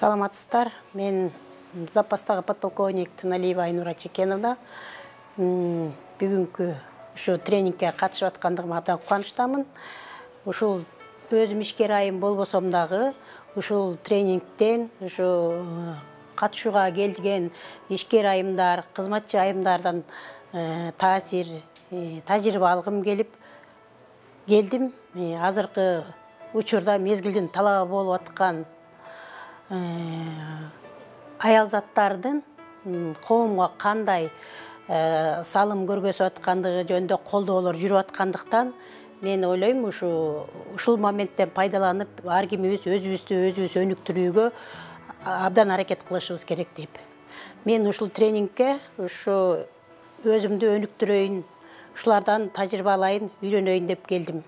Саламатсыздар. Мен запастағы подполковник Тыналиева Айнура Чекеновна. Бүгінгі ушу тренингке катышып аткандыгыма абдан кубанычтамын. Ушул өзүм ишкер айым болбосом дагы ушул тренингтен ушу катышууга келген ишкер айымдар, кызматчы айымдардан таасир, тажрыйба алгым келдим. Азыркы учурда мезгилдин талабы болуп аткан аялзаттардын коомго кандай салым көргөзүп аткандыгы жөнүндө колдоолор жүрүп аткандыктан мен ойлойм ушул моменттен пайдаланып ар кимибиз өзүбүз өнүктүрүүгө абдан аракет кылышыбыз керек деп. Мен ушул тренингке өзүмдү өнүктүрөйүн, ушулардан тажрыйба алайын, үйрөнөйүн деп келдим.